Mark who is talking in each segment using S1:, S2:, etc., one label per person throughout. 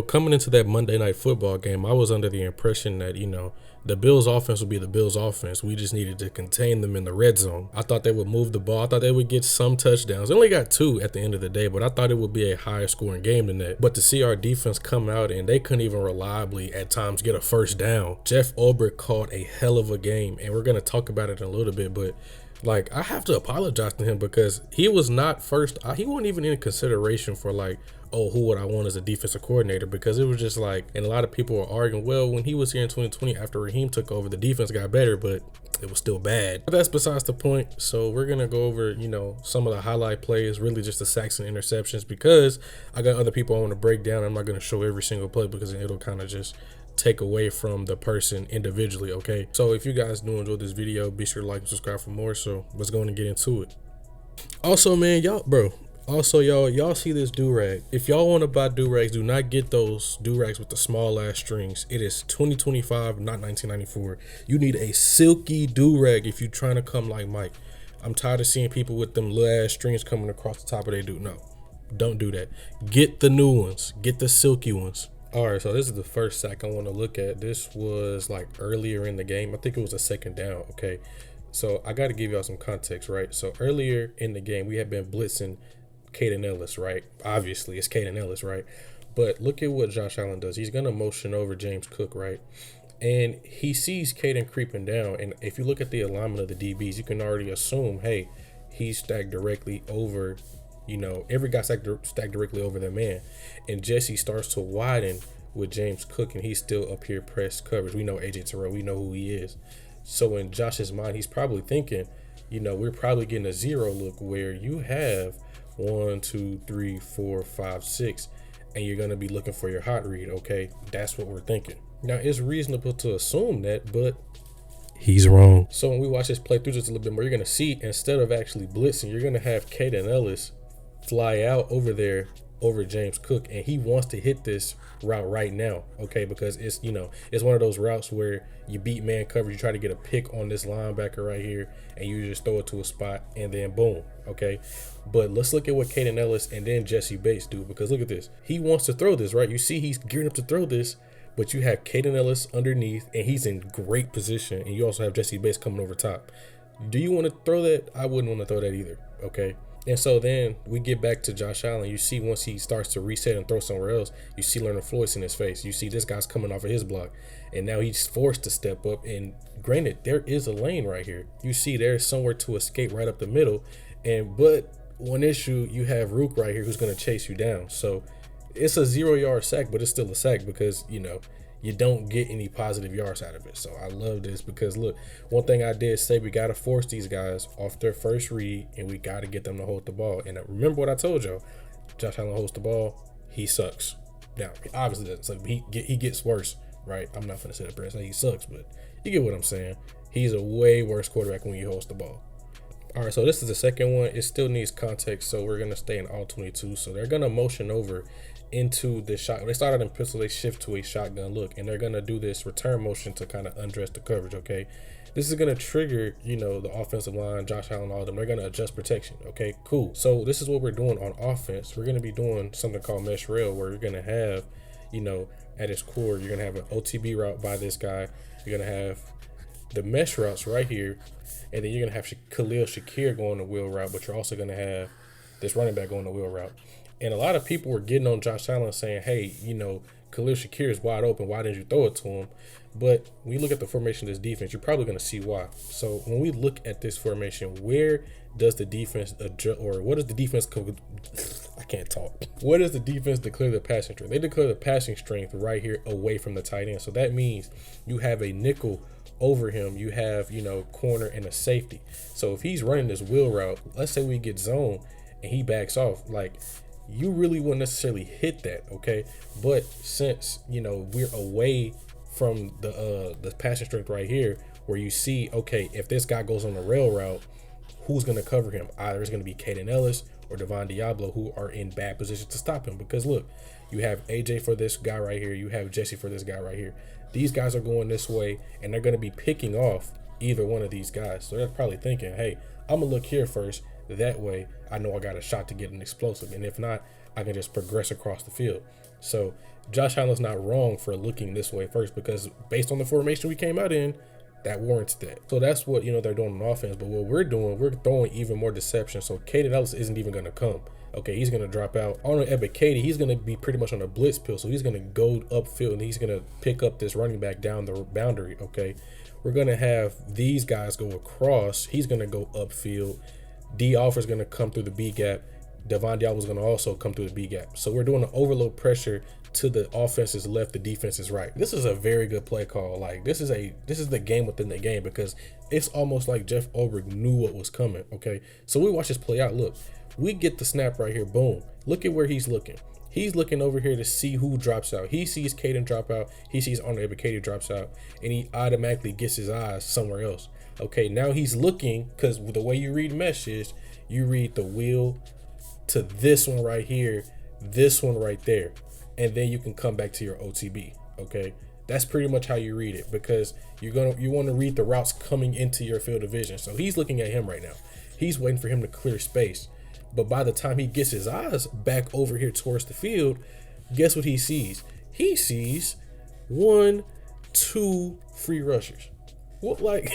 S1: Coming into that Monday Night Football game, I was under the impression that, the Bills offense would be the Bills offense. We just needed to contain them in the red zone. I thought they would move the ball. I thought they would get some touchdowns. They only got 2 at the end of the day, but I thought it would be a higher scoring game than that. But to see our defense come out and they couldn't even reliably at times get a first down. Jeff Ulbrich called a hell of a game, and we're going to talk about it in a little bit, but I have to apologize to him because he was not first. He wasn't even in consideration for who would I want as a defensive coordinator, because it was just and a lot of people were arguing, well, when he was here in 2020 after Raheem took over, the defense got better, but it was still bad. But that's besides the point. So we're going to go over, some of the highlight plays, really just the sacks and interceptions, because I got other people I want to break down. I'm not going to show every single play because it'll kind of just take away from the person individually, okay? So if you guys do enjoy this video, be sure to like and subscribe for more. So let's go and get into it. Also, man, y'all see this do-rag. If y'all want to buy do-rags, do not get those do-rags with the small ass strings. It is 2025, not 1994. You need a silky do-rag if you're trying to come like Mike. I'm tired of seeing people with them little ass strings coming across the top of their do. No, don't do that. Get the new ones. Get the silky ones. All right, so this is the first sack I want to look at. This was earlier in the game. I think it was a second down, okay? So I got to give y'all some context, right? So earlier in the game, we had been blitzing Caden Ellis, right? Obviously, it's Caden Ellis, right? But look at what Josh Allen does. He's going to motion over James Cook, right? And he sees Caden creeping down. And if you look at the alignment of the DBs, you can already assume, hey, he's stacked directly over, every guy stacked directly over their man. And Jesse starts to widen with James Cook, and he's still up here press coverage. We know AJ Terrell. We know who he is. So in Josh's mind, he's probably thinking, we're probably getting a zero look where you have 1, 2, 3, 4, 5, 6, and you're going to be looking for your hot read, okay? That's what we're thinking. Now, it's reasonable to assume that, but he's wrong. So when we watch this play through just a little bit more, you're going to see, instead of actually blitzing, you're going to have Caden Ellis fly out over there over James Cook, and he wants to hit this route right now, okay? Because it's it's one of those routes where you beat man coverage, you try to get a pick on this linebacker right here, and you just throw it to a spot, and then boom, okay? But let's look at what Caden Ellis and then Jesse Bates do, because look at this. He wants to throw this, right? You see he's gearing up to throw this, but you have Caden Ellis underneath, and he's in great position, and you also have Jesse Bates coming over top. Do you want to throw that? I wouldn't want to throw that either, okay? And so then we get back to Josh Allen. You see once he starts to reset and throw somewhere else, you see Leonard Floyd's in his face. You see this guy's coming off of his block, and now he's forced to step up. And granted, there is a lane right here. You see there's somewhere to escape right up the middle. But one issue, you have Rook right here who's going to chase you down. So it's a 0-yard sack, but it's still a sack because, you don't get any positive yards out of it. So I love this because, look, one thing I did say, we got to force these guys off their first read, and we got to get them to hold the ball. And remember what I told y'all, Josh Allen holds the ball, he sucks. Now, he obviously doesn't suck, but he gets worse, right? I'm not going to sit up here and say he sucks, but you get what I'm saying. He's a way worse quarterback when he holds the ball. All right, so this is the second one. It still needs context, so we're going to stay in all 22. So they're going to motion over into the shot. They started in pistol, they shift to a shotgun look, and they're going to do this return motion to kind of undress the coverage, okay? This is going to trigger, the offensive line, Josh Allen, all of them. They're going to adjust protection, okay? Cool. So this is what we're doing on offense. We're going to be doing something called mesh rail, where you're going to have, at its core, you're going to have an OTB route by this guy. You're going to have the mesh routes right here, and then you're going to have Khalil Shakir going the wheel route, but you're also going to have this running back going the wheel route. And a lot of people were getting on Josh Allen saying, hey, Khalil Shakir is wide open. Why didn't you throw it to him? But when you look at the formation of this defense, you're probably going to see why. So when we look at this formation, where does the defense adjust, or what does the defense I can't talk. What does the defense declare the passing strength? They declare the passing strength right here away from the tight end. So that means you have a nickel over him. You have, corner and a safety. So if he's running this wheel route, let's say we get zone and he backs off, you really wouldn't necessarily hit that, okay? But since, we're away from the passing strength right here, where you see, okay, if this guy goes on the rail route, who's going to cover him? Either it's going to be Caden Ellis or Devon Diablo, who are in bad position to stop him. Because, look, you have AJ for this guy right here. You have Jesse for this guy right here. These guys are going this way, and they're going to be picking off either one of these guys. So they're probably thinking, hey, I'm going to look here first. That way, I know I got a shot to get an explosive. And if not, I can just progress across the field. So Josh Allen's not wrong for looking this way first, because based on the formation we came out in, that warrants that. So that's what, they're doing on offense. But what we're doing, we're throwing even more deception. So Kaden Ellis isn't even going to come. Okay, he's going to drop out. On Ebiketie, he's going to be pretty much on a blitz pill. So he's going to go upfield and he's going to pick up this running back down the boundary. Okay, we're going to have these guys go across. He's going to go upfield. D. Alford's going to come through the B gap. Devon Diablo's going to also come through the B gap. So we're doing an overload pressure to the offense's left, the defense's right. This is a very good play call. Like, this is the game within the game, because it's almost like Jeff Ulbrich knew what was coming. Okay, so we watch this play out. Look, we get the snap right here. Boom. Look at where he's looking. He's looking over here to see who drops out. He sees Caden drop out. He sees Arnold Ebiketie drops out, and he automatically gets his eyes somewhere else. Okay, now he's looking, because the way you read mesh is you read the wheel to this one right here, this one right there, and then you can come back to your OTB. Okay, that's pretty much how you read it, because you want to read the routes coming into your field of vision. So he's looking at him right now. He's waiting for him to clear space. But by the time he gets his eyes back over here towards the field, guess what he sees? He sees 1, 2 free rushers. What, like,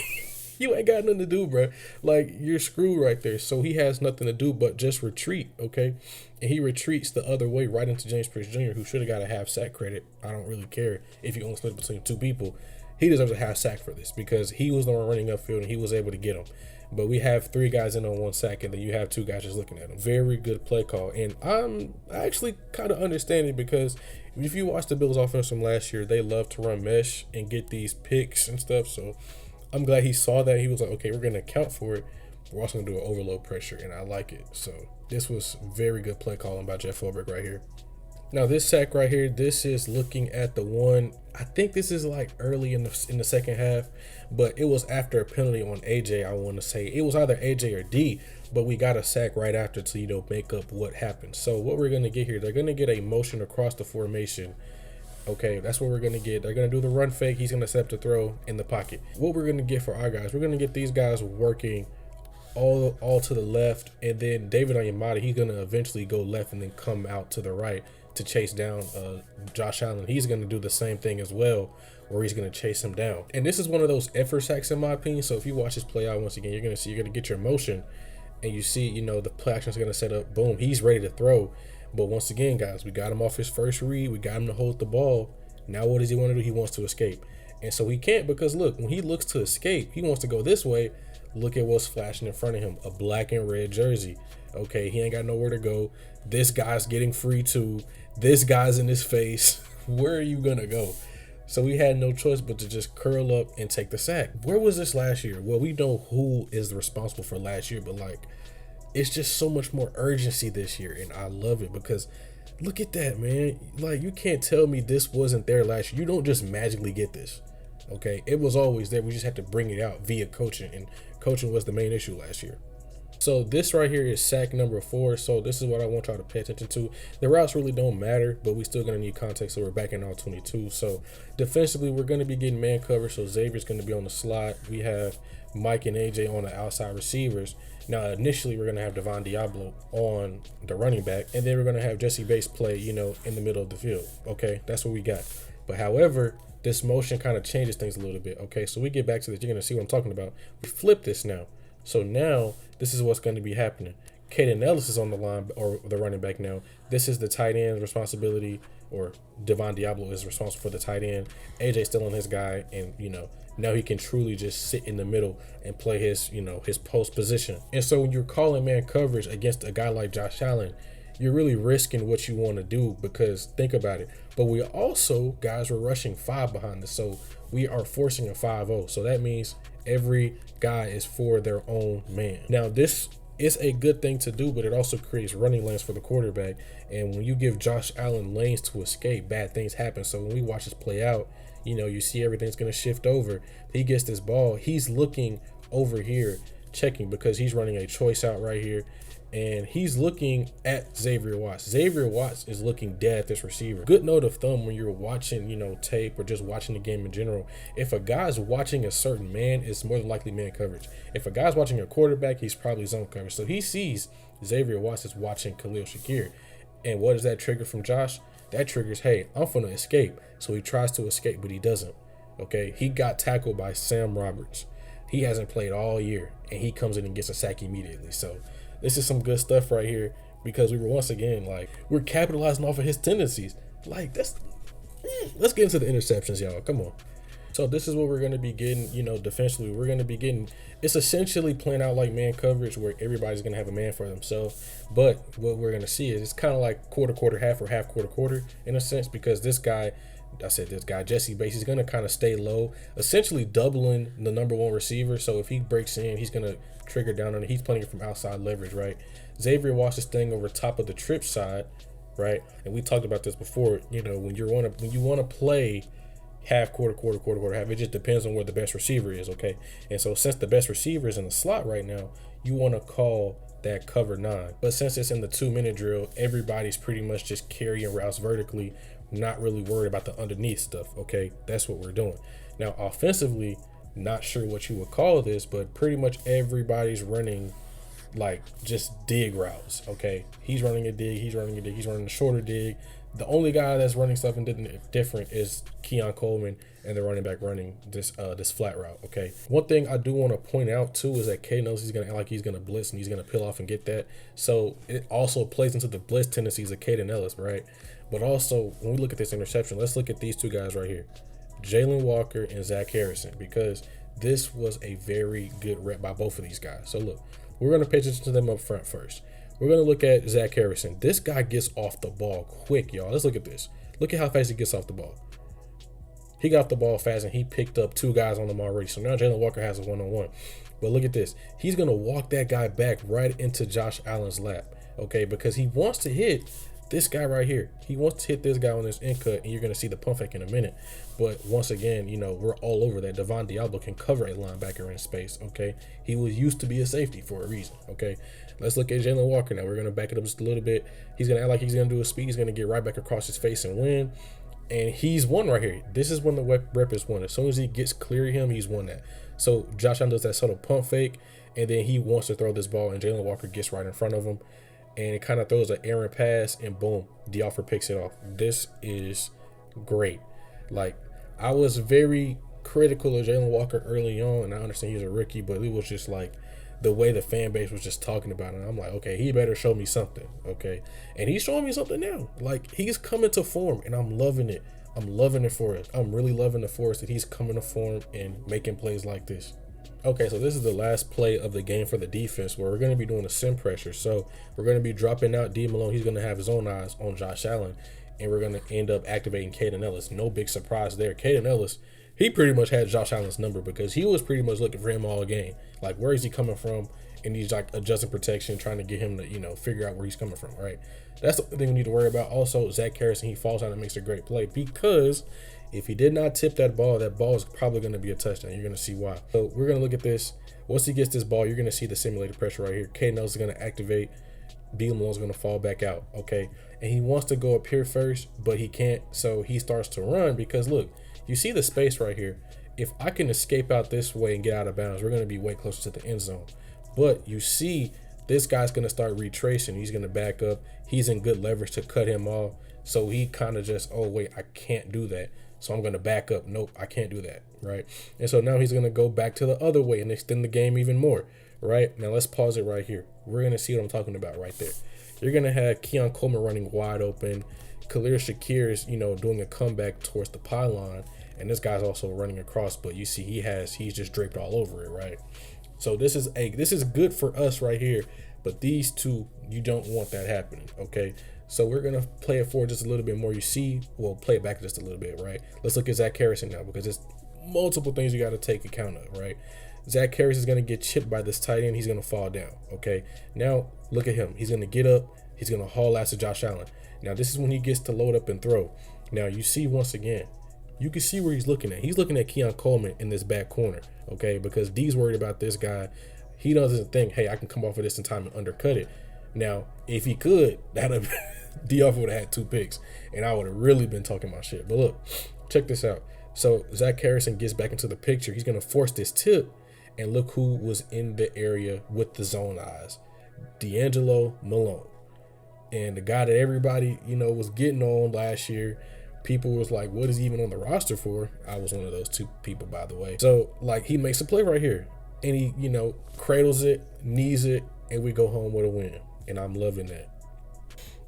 S1: you ain't got nothing to do, bro. Like, you're screwed right there. So he has nothing to do but just retreat, okay? And he retreats the other way right into James Pierce Jr., who should have got a half sack credit. I don't really care if he only split between 2 people. He deserves a half sack for this, because he was the one running upfield and he was able to get him. But we have 3 guys in on 1 sack, and then you have 2 guys just looking at him. Very good play call. And I actually kind of understand it, because if you watch the Bills offense from last year, they love to run mesh and get these picks and stuff. So I'm glad he saw that. He was like, okay, we're going to account for it. We're also going to do an overload pressure, and I like it. So this was very good play calling by Jeff Ulbrich right here. Now this sack right here, this is looking at the one, I think this is like early in the second half, but it was after a penalty on AJ. I want to say it was either AJ or D, but we got a sack right after to make up what happened. So what we're going to get here, they're going to get a motion across the formation. Okay, that's what we're going to get. They're going to do the run fake. He's going to set up the throw in the pocket. What we're going to get for our guys, we're going to get these guys working all to the left, and then David Onyemata, he's going to eventually go left and then come out to the right to chase down Josh Allen. He's going to do the same thing as well, where he's going to chase him down. And this is one of those effort sacks in my opinion. So if you watch this play out once again, you're going to get your motion, and you see, the play action is going to set up. Boom, he's ready to throw. But once again, guys, we got him off his first read. We got him to hold the ball. Now what does he want to do? He wants to escape. And so he can't, because look, when he looks to escape, he wants to go this way. Look at what's flashing in front of him, a black and red jersey. Okay, he ain't got nowhere to go. This guy's getting free too. This guy's in his face. Where are you gonna go? So we had no choice but to just curl up and take the sack. Where was this last year? Well, we know who is responsible for last year, but like, it's just so much more urgency this year, and I love it, because look at that, man. Like, you can't tell me this wasn't there last year. You don't just magically get this. Okay, it was always there. We just had to bring it out via coaching, and coaching was the main issue last year. So this right here is sack number 4. So this is what I want y'all to pay attention to. The routes really don't matter, but we still gonna need context. So we're back in all 22. So defensively, we're gonna be getting man cover. So Xavier's gonna be on the slot. We have Mike and AJ on the outside receivers. Now initially we're gonna have Devon Diablo on the running back, and then we're gonna have Jesse Bates play, in the middle of the field. Okay, that's what we got. But however, this motion kind of changes things a little bit. Okay, so we get back to this. You're gonna see what I'm talking about. We flip this now. So now this is what's going to be happening. Kaden Ellis is on the line, or the running back now. This is the tight end's responsibility, or Devon Diablo is responsible for the tight end. AJ still on his guy, and now he can truly just sit in the middle and play his his post position. And so when you're calling man coverage against a guy like Josh Allen, you're really risking what you want to do, because think about it. But we also, guys, we're rushing 5 behind this, so we are forcing a 5-0. So that means every guy is for their own man. Now this is a good thing to do, but it also creates running lanes for the quarterback. And when you give Josh Allen lanes to escape, bad things happen. So when we watch this play out, you see everything's going to shift over. He gets this ball. He's looking over here, checking, because he's running a choice out right here. And he's looking at Xavier Watts. Xavier Watts is looking dead at this receiver. Good note of thumb when you're watching, tape or just watching the game in general. If a guy's watching a certain man, it's more than likely man coverage. If a guy's watching a quarterback, he's probably zone coverage. So he sees Xavier Watts is watching Khalil Shakir. And what does that trigger from Josh? that triggers, hey, I'm gonna escape. So he tries to escape, but he doesn't. Okay, he got tackled by Sam Roberts. He hasn't played all year, and he comes in and gets a sack immediately. So this is some good stuff right here, because we were once again we're capitalizing off of his tendencies. Let's get into the interceptions, y'all. Come on. So this is what we're going to be getting, defensively. We're going to be getting, it's essentially playing out like man coverage where everybody's going to have a man for themselves. But what we're going to see is it's kind of like quarter, half, or half, quarter in a sense, because this guy, Jesse Bates, he's going to kind of stay low, essentially doubling the number one receiver. So if he breaks in, he's going to trigger down on it. He's playing it from outside leverage, right? Xavier Watts is staying over top of the trip side, right? And we talked about this before, when you want to play half, quarter, half, it just depends on where the best receiver is, okay? And so since the best receiver is in the slot right now, you want to call that cover 9. But since it's in the 2-minute drill, everybody's pretty much just carrying routes vertically, not really worried about the underneath stuff, okay? That's what we're doing. Now, offensively, not sure what you would call this, but pretty much everybody's running just dig routes, okay? He's running a dig, he's running a shorter dig. The only guy that's running something different is Keon Coleman and the running back running this flat route, okay? One thing I do want to point out, too, is that Caden Ellis, he's going to act like he's going to blitz and he's going to peel off and get that. So it also plays into the blitz tendencies of Caden Ellis, right? But also, when we look at this interception, let's look at these two guys right here, Jalen Walker and Zach Harrison, because this was a very good rep by both of these guys. So look, we're going to pay attention to them up front first. We're going to look at Zach Harrison. This guy gets off the ball quick, y'all. Let's look at this. Look at how fast he gets off the ball. He got off the ball fast, and he picked up 2 guys on him already. So now Jalen Walker has a one-on-one. But look at this. He's going to walk that guy back right into Josh Allen's lap, okay, because he wants to hit this guy right here. He wants to hit this guy on this in cut, and you're going to see the pump fake in a minute. But once again, we're all over that. Devon Diablo can cover a linebacker in space, okay? He was used to be a safety for a reason, okay? Let's look at Jalen Walker now. We're going to back it up just a little bit. He's going to act like he's going to do a speed. He's going to get right back across his face and win. And he's won right here. This is when the rep is won. As soon as he gets clear of him, he's won that. So Josh Allen does that subtle pump fake, and then he wants to throw this ball, and Jalen Walker gets right in front of him. And it kind of throws an errant pass, and boom, D'Alford picks it off. This is great. I was very critical of Jalen Walker early on, and I understand he's a rookie, but it was just the way the fan base was just talking about it. And I'm like, okay, he better show me something, okay? And he's showing me something now. He's coming to form, and I'm loving it. I'm loving it for it. I'm really loving the force that he's coming to form and making plays like this. Okay, so this is the last play of the game for the defense, where we're going to be doing a sim pressure. So we're going to be dropping out D. Malone. He's going to have his own eyes on Josh Allen, and we're going to end up activating Caden Ellis. No big surprise there. Caden Ellis, he pretty much had Josh Allen's number because he was pretty much looking for him all game. Where is he coming from? And he's adjusting protection, trying to get him to, figure out where he's coming from, right? That's the thing we need to worry about. Also, Zach Harrison, he falls out and makes a great play, because if he did not tip that ball is probably going to be a touchdown. You're going to see why. So we're going to look at this. Once he gets this ball, you're going to see the simulated pressure right here. Caden Ellis is going to activate. D. Malone's going to fall back out, okay? And he wants to go up here first, but he can't, so he starts to run because, look, you see the space right here. If I can escape out this way and get out of bounds, we're going to be way closer to the end zone. But you see this guy's going to start retracing. He's going to back up. He's in good leverage to cut him off. So he kind of just, oh, wait, I can't do that. So I'm going to back up. Nope, I can't do that, right? And so now he's going to go back to the other way and extend the game even more, right? Now let's pause it right here. We're going to see what I'm talking about right there. You're going to have Keon Coleman running wide open. Khalil Shakir is, doing a comeback towards the pylon. And this guy's also running across, but you see he's just draped all over it, right? So this is good for us right here, but these two, you don't want that happening, okay? So we're going to play it forward just a little bit more. You see, we'll play it back just a little bit, right? Let's look at Zach Harrison now, because there's multiple things you got to take account of, right? Zach Harrison is going to get chipped by this tight end. He's going to fall down, okay? Now, look at him. He's going to get up. He's going to haul ass to Josh Allen. Now, this is when he gets to load up and throw. Now, you see once again, you can see where he's looking at. He's looking at Keon Coleman in this back corner, okay? Because D's worried about this guy. He doesn't think, hey, I can come off of this in time and undercut it. Now, if he could, D'Alford would have had 2 picks, and I would have really been talking my shit. But look, check this out. So Zach Harrison gets back into the picture. He's going to force this tip, and look who was in the area with the zone eyes. D'Angelo Malone. and the guy that everybody, was getting on last year. People was like, what is he even on the roster for? I was one of those two people, by the way. So, like, he makes a play right here. And he, cradles it, knees it, and we go home with a win. And I'm loving that.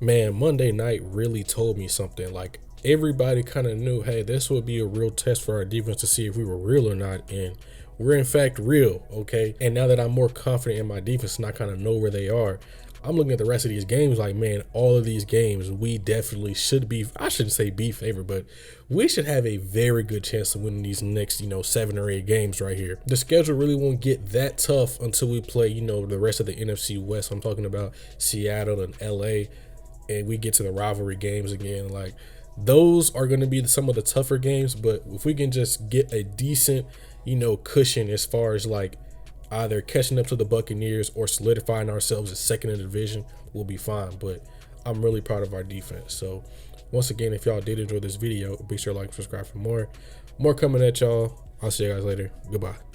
S1: Man, Monday night really told me something. Like, everybody kind of knew, hey, this would be a real test for our defense to see if we were real or not. And we're, in fact, real, okay? And now that I'm more confident in my defense and I kind of know where they are, I'm looking at the rest of these games like, man, all of these games, we definitely should be, I shouldn't say be favored, but we should have a very good chance of winning these next, 7 or 8 games right here. The schedule really won't get that tough until we play, the rest of the NFC West. I'm talking about Seattle and LA, and we get to the rivalry games again. Like, those are going to be some of the tougher games, but if we can just get a decent, cushion as far as like either catching up to the Buccaneers or solidifying ourselves as second in the division, we'll be fine. But I'm really proud of our defense. So once again, if y'all did enjoy this video, be sure to like and subscribe for more coming at y'all. I'll see you guys later. Goodbye.